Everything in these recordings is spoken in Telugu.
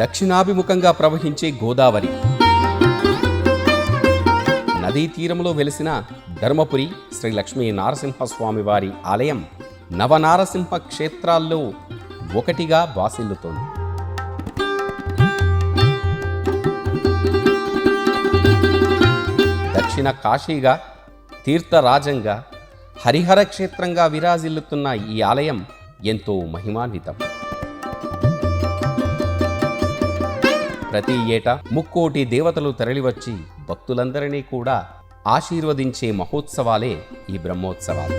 దక్షిణాభిముఖంగా ప్రవహించే గోదావరి నదీ తీరంలో వెలిసిన ధర్మపురి శ్రీ లక్ష్మీ నారసింహస్వామి వారి ఆలయం నవనారసింహ క్షేత్రాల్లో ఒకటిగా బాసిల్లుతోంది. దక్షిణ కాశీగా, తీర్థరాజంగా, హరిహర క్షేత్రంగా విరాజిల్లుతున్న ఈ ఆలయం ఎంతో మహిమాన్వితం. ప్రతి ఏటా 3,00,00,000 దేవతలు తరలివచ్చి భక్తులందరినీ కూడా ఆశీర్వదించే మహోత్సవాలే ఈ బ్రహ్మోత్సవాలు.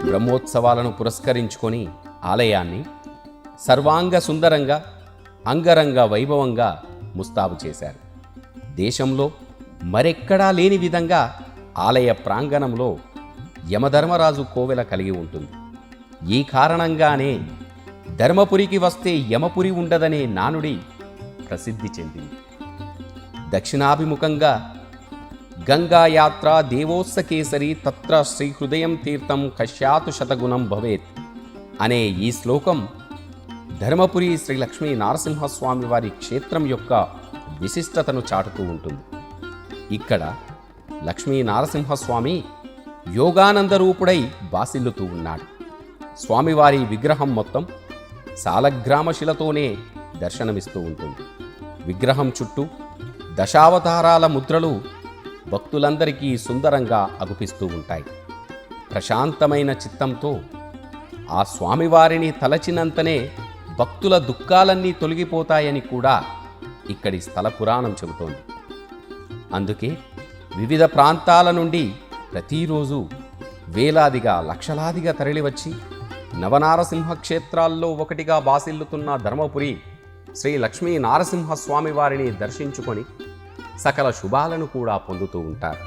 బ్రహ్మోత్సవాలను పురస్కరించుకొని ఆలయాన్ని సర్వాంగ సుందరంగా, అంగరంగ వైభవంగా ముస్తాబు చేశారు. దేశంలో మరెక్కడా లేని విధంగా ఆలయ ప్రాంగణంలో యమధర్మరాజు కోవెల కలిగి ఉంటుంది. ఈ కారణంగానే ధర్మపురికి వస్తే యమపురి ఉండదనే నానుడి ప్రసిద్ధి చెందింది. దక్షిణాభిముఖంగా గంగాయాత్ర దేవోత్సకేసరి తత్ర శ్రీహృదయం తీర్థం కశ్యాతు శతగుణం భవేత్ అనే ఈ శ్లోకం ధర్మపురి శ్రీ లక్ష్మీ నారసింహస్వామి వారి క్షేత్రం యొక్క విశిష్టతను చాటుతూ ఉంటుంది. ఇక్కడ లక్ష్మీ నారసింహస్వామి యోగానంద రూపుడై బాసిల్లుతూ ఉన్నాడు. స్వామివారి విగ్రహం మొత్తం సాలగ్రామశిలతోనే దర్శనమిస్తూ ఉంటుంది. విగ్రహం చుట్టూ దశావతారాల ముద్రలు భక్తులందరికీ సుందరంగా అగుపిస్తూ ఉంటాయి. ప్రశాంతమైన చిత్తంతో ఆ స్వామివారిని తలచినంతనే భక్తుల దుఃఖాలన్నీ తొలగిపోతాయని కూడా ఇక్కడి స్థల పురాణం చెబుతోంది. అందుకే వివిధ ప్రాంతాల నుండి ప్రతిరోజు వేలాదిగా, లక్షలాదిగా తరలివచ్చి నవనారసింహ క్షేత్రాల్లో ఒకటిగా బాసిల్లుతున్న ధర్మపురి శ్రీ లక్ష్మీ నారసింహస్వామి వారిని దర్శించుకొని సకల శుభాలను కూడా పొందుతూ ఉంటారు.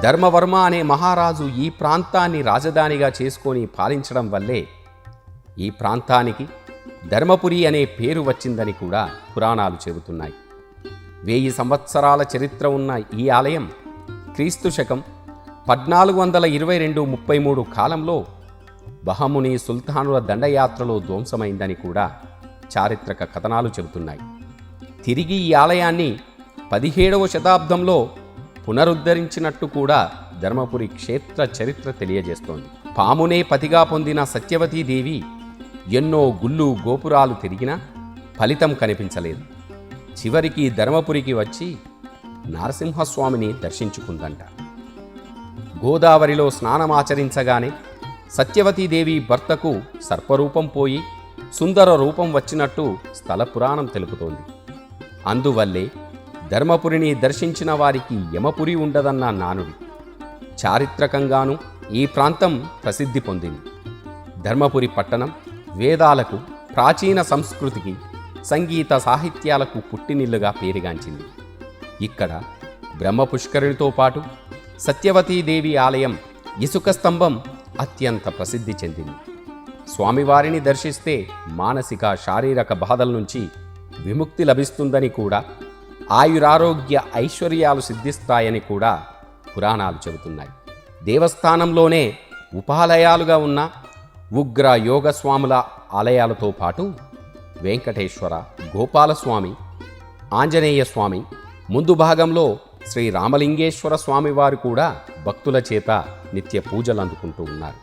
ధర్మవర్మ అనే మహారాజు ఈ ప్రాంతాన్ని రాజధానిగా చేసుకొని పాలించడం వల్లే ఈ ప్రాంతానికి ధర్మపురి అనే పేరు వచ్చిందని కూడా పురాణాలు చెబుతున్నాయి. 1000 సంవత్సరాల చరిత్ర ఉన్న ఈ ఆలయం క్రీస్తు శకం 1422-33 కాలంలో బహముని సుల్తానుల దండయాత్రలో ధ్వంసమైందని కూడా చారిత్రక కథనాలు చెబుతున్నాయి. తిరిగి ఈ ఆలయాన్ని 17వ శతాబ్దంలో పునరుద్ధరించినట్టు కూడా ధర్మపురి క్షేత్ర చరిత్ర తెలియజేస్తోంది. పామునే పతిగా పొందిన సత్యవతీదేవి ఎన్నో గుళ్ళు గోపురాలు తిరిగినా ఫలితం కనిపించలేదు. చివరికి ధర్మపురికి వచ్చి నరసింహస్వామిని దర్శించుకుందంట. గోదావరిలో స్నానమాచరించగానే సత్యవతీదేవి భర్తకు సర్పరూపం పోయి సుందర రూపం వచ్చినట్టు స్థల పురాణం తెలుపుతోంది. అందువల్లే ధర్మపురిని దర్శించిన వారికి యమపురి ఉండదన్న నానుడి. చారిత్రకంగానూ ఈ ప్రాంతం ప్రసిద్ధి పొందింది. ధర్మపురి పట్టణం వేదాలకు, ప్రాచీన సంస్కృతికి, సంగీత సాహిత్యాలకు పుట్టినిల్లుగా పేరుగాంచింది. ఇక్కడ బ్రహ్మపుష్కరునితో పాటు సత్యవతీదేవి ఆలయం, ఇసుక స్తంభం అత్యంత ప్రసిద్ధి చెందింది. స్వామివారిని దర్శిస్తే మానసిక, శారీరక బాధల నుంచి విముక్తి లభిస్తుందని కూడా, ఆయురారోగ్య ఐశ్వర్యాలు సిద్ధిస్తాయని కూడా పురాణాలు చెబుతున్నాయి. దేవస్థానంలోనే ఉపాలయాలుగా ఉన్న ఉగ్ర యోగస్వాముల ఆలయాలతో పాటు వెంకటేశ్వర, గోపాలస్వామి, ఆంజనేయ స్వామి, ముందు భాగంలో శ్రీ రామలింగేశ్వర స్వామివారు కూడా భక్తుల చేత నిత్య పూజలు అందుకుంటూ ఉన్నారు.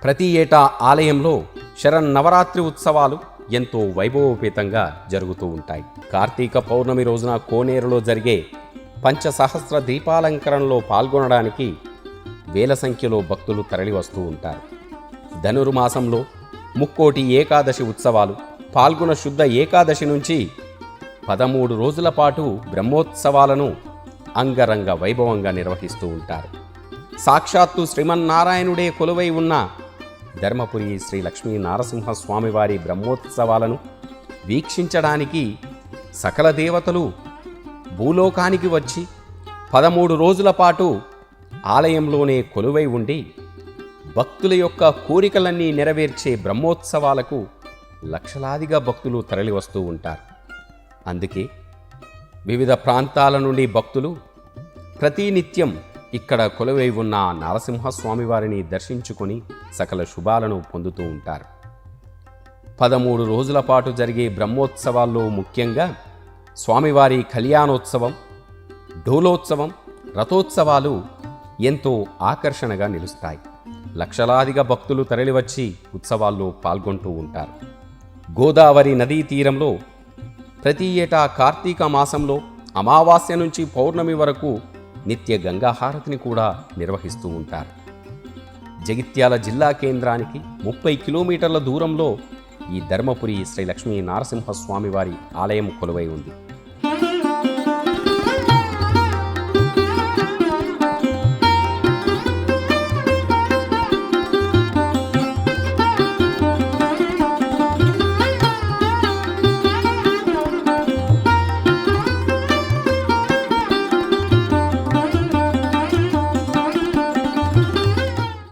ప్రతి ఏటా ఆలయంలో శరన్నవరాత్రి ఉత్సవాలు ఎంతో వైభవోపేతంగా జరుగుతూ ఉంటాయి. కార్తీక పౌర్ణమి రోజున కోనేరులో జరిగే పంచసహస్ర దీపాలంకరణలో పాల్గొనడానికి వేల సంఖ్యలో భక్తులు తరలివస్తూ ఉంటారు. ధనుర్మాసంలో ముక్కోటి ఏకాదశి ఉత్సవాలు, పాల్గొన శుద్ధ ఏకాదశి నుంచి 13 రోజుల పాటు బ్రహ్మోత్సవాలను అంగరంగ వైభవంగా నిర్వహిస్తూ ఉంటారు. సాక్షాత్తు శ్రీమన్నారాయణుడే కొలువై ఉన్న ధర్మపురి శ్రీ లక్ష్మీ నారసింహస్వామివారి బ్రహ్మోత్సవాలను వీక్షించడానికి సకల దేవతలు భూలోకానికి వచ్చి 13 రోజుల పాటు ఆలయంలోనే కొలువై ఉండి భక్తుల యొక్క కోరికలన్నీ నెరవేర్చే బ్రహ్మోత్సవాలకు లక్షలాదిగా భక్తులు తరలివస్తూ ఉంటారు. అందుకే వివిధ ప్రాంతాల నుండి భక్తులు ప్రతినిత్యం ఇక్కడ కొలువై ఉన్న నరసింహస్వామివారిని దర్శించుకొని సకల శుభాలను పొందుతూ ఉంటారు. 13 రోజుల పాటు జరిగే బ్రహ్మోత్సవాల్లో ముఖ్యంగా స్వామివారి కళ్యాణోత్సవం, డోలోత్సవం, రథోత్సవాలు ఎంతో ఆకర్షణగా నిలుస్తాయి. లక్షలాదిగా భక్తులు తరలివచ్చి ఉత్సవాల్లో పాల్గొంటూ ఉంటారు. గోదావరి నదీ తీరంలో ప్రతి ఏటా కార్తీక మాసంలో అమావాస్య నుంచి పౌర్ణమి వరకు నిత్య గంగాహారతిని కూడా నిర్వహిస్తూ ఉంటారు. జగిత్యాల జిల్లా కేంద్రానికి 30 కిలోమీటర్ల దూరంలో ఈ ధర్మపురి శ్రీ లక్ష్మీ నరసింహస్వామివారి ఆలయం కొలువై ఉంది.